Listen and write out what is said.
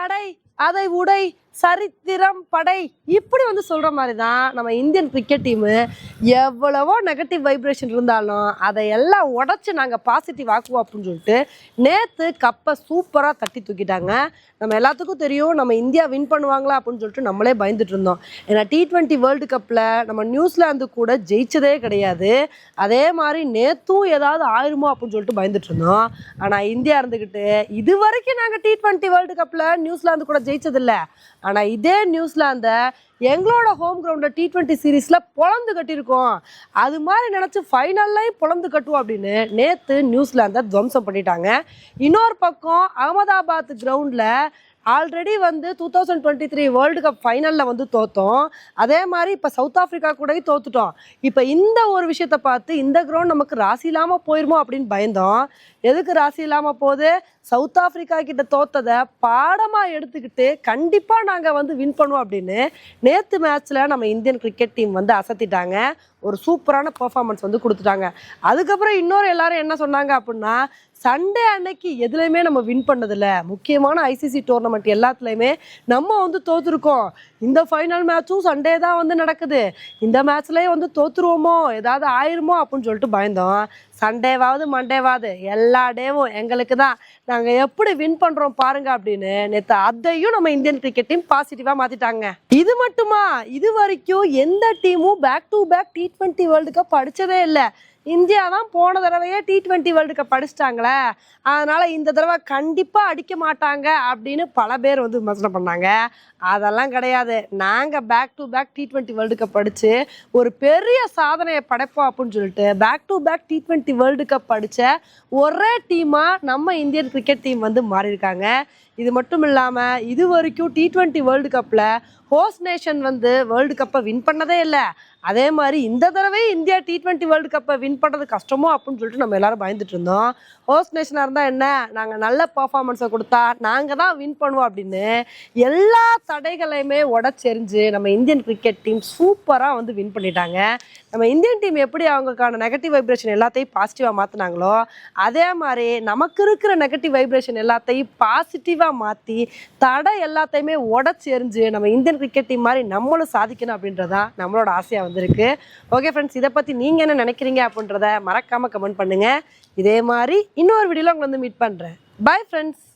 தடை அதை உடை சரித்திரம் படை இப்படி வந்து சொல்ற மாதிரி தான் நம்ம இந்தியன் கிரிக்கெட் டீமு எவ்வளவோ நெகட்டிவ் வைப்ரேஷன் இருந்தாலும் அதையெல்லாம் உடச்சி நாங்கள் பாசிட்டிவ் ஆக்குவோம் அப்படின்னு சொல்லிட்டு நேற்று கப்பை சூப்பராக தட்டி தூக்கிட்டாங்க. நம்ம எல்லாத்துக்கும் தெரியும் நம்ம இந்தியா வின் பண்ணுவாங்களா அப்படின்னு சொல்லிட்டு நம்மளே பயந்துட்டு இருந்தோம். ஏன்னா T20 வேர்ல்டு கப்பில் நம்ம நியூசிலாந்து கூட ஜெயிச்சதே கிடையாது. அதே மாதிரி நேற்றும் ஏதாவது ஆயிருமோ அப்படின்னு சொல்லிட்டு பயந்துட்டு இருந்தோம். ஆனால் இந்தியா இருந்துக்கிட்டு இது வரைக்கும் நாங்கள் T20 வேர்ல்டு கப்பில் நியூசிலாந்து கூட ஜெயிச்சதில்லை. ஆனால் இதே நியூசிலாந்தை எங்களோட ஹோம் கிரவுண்டில் T20 சீரீஸில் பொழந்து கட்டியிருக்கோம், அது மாதிரி நினச்சி ஃபைனல்லையும் பொழந்து கட்டுவோம் அப்படின்னு நேற்று நியூசிலாந்தை துவம்சம் பண்ணிட்டாங்க. இன்னொரு பக்கம் அகமதாபாத் கிரவுண்டில் ஆல்ரெடி வந்து 2023 வேர்ல்டு கப் ஃபைனலில் வந்து தோற்றோம். அதே மாதிரி இப்போ சவுத் ஆஃப்ரிக்கா கூடயும் தோத்துட்டோம். இப்போ இந்த ஒரு விஷயத்தை பார்த்து இந்த கிரவுண்ட் நமக்கு ராசி இல்லாமல் போயிருமோ அப்படின்னு பயந்தோம். எதுக்கு ராசி இல்லாமல் போகுது? சவுத் ஆஃப்ரிக்கா கிட்ட தோத்ததை பாடமாக எடுத்துக்கிட்டு கண்டிப்பாக நாங்கள் வந்து வின் பண்ணுவோம் அப்படின்னு நேற்று மேட்ச்சில் நம்ம இந்தியன் கிரிக்கெட் டீம் வந்து அசத்திட்டாங்க. ஒரு சூப்பரான பெர்ஃபார்மன்ஸ் வந்து கொடுத்துட்டாங்க. அதுக்கப்புறம் இன்னொரு எல்லாரும் என்ன சொன்னாங்க அப்படின்னா, சண்டே அன்னைக்கு எதுலையுமே நம்ம வின் பண்ணதில்லை, முக்கியமான ஐசிசி டோர்னமெண்ட் எல்லாத்துலேயுமே நம்ம வந்து தோற்றுருக்கோம், இந்த ஃபைனல் மேட்சும் சண்டே தான் வந்து நடக்குது, இந்த மேட்ச்லேயே வந்து தோற்றுருவோமோ ஏதாவது ஆயிருமோ அப்படின்னு சொல்லிட்டு பயந்தோம். சண்டேவாவது மண்டேவாவது எல்லா டேவும் எங்களுக்கு தான், நாங்கள் எப்படி வின் பண்ணுறோம் பாருங்க அப்படின்னு நேற்று அதையும் நம்ம இந்தியன் கிரிக்கெட் டீம் பாசிட்டிவாக மாற்றிட்டாங்க. இது மட்டுமா, இது வரைக்கும் எந்த டீமும் back to back T20 world cup அடித்ததே இல்லை. இந்தியா தான் போன தடவையே T20 வேர்ல்டு கப் அடிச்சிட்டாங்களே, அதனால் இந்த தடவை கண்டிப்பாக அடிக்க மாட்டாங்க அப்படின்னு பல பேர் வந்து விமர்சனம் பண்ணாங்க. அதெல்லாம் கிடையாது, நாங்கள் back to back T20 world cup அடித்து ஒரு பெரிய சாதனையை படைப்போம் அப்படின்னு சொல்லிட்டு back to back T20 world cup அடித்த ஒரே டீமாக நம்ம இந்தியன் கிரிக்கெட் டீம் வந்து மாறியிருக்காங்க. இது மட்டும் இல்லாமல் இது வரைக்கும் T20 வேர்ல்டு கப்பில் ஹோஸ்ட் நேஷன் வந்து வேர்ல்டு கப்பை வின் பண்ணதே இல்லை. அதே மாதிரி இந்த தடவை இந்தியா T20 வேர்ல்டு கப்பை வின் பண்ணுறது கஷ்டமோ அப்படின்னு சொல்லிட்டு நம்ம எல்லாரும் பயந்துட்டு இருந்தோம். ஹோஸ்ட் நேஷனாக இருந்தால் என்ன, நாங்கள் நல்ல பர்ஃபார்மன்ஸை கொடுத்தா நாங்கள் தான் வின் பண்ணுவோம் அப்படின்னு எல்லா தடைகளையுமே உடச்செறிஞ்சு நம்ம இந்தியன் கிரிக்கெட் டீம் சூப்பராக வந்து வின் பண்ணிட்டாங்க. நம்ம இந்தியன் டீம் எப்படி அவங்களுக்கான நெகட்டிவ் வைப்ரேஷன் எல்லாத்தையும் பாசிட்டிவாக மாற்றினாங்களோ அதே மாதிரி நமக்கு இருக்கிற நெகட்டிவ் வைப்ரேஷன் எல்லாத்தையும் பாசிட்டிவாக மாற்றி தடை எல்லாத்தையுமே உடச்செறிஞ்சு நம்ம இந்தியன் கிரிக்கெட் டீம் மாதிரி நம்மளும் சாதிக்கணும் அப்படின்றதான் நம்மளோட ஆசையாக வந்திருக்கு. ஓகே ஃப்ரெண்ட்ஸ், இதை பற்றி நீங்கள் என்ன நினைக்கிறீங்க அப்படின்றத மறக்காமல் கமெண்ட் பண்ணுங்கள். இதே மாதிரி இன்னொரு வீடியோவில் உங்களை வந்து மீட் பண்ணுறேன். Bye friends.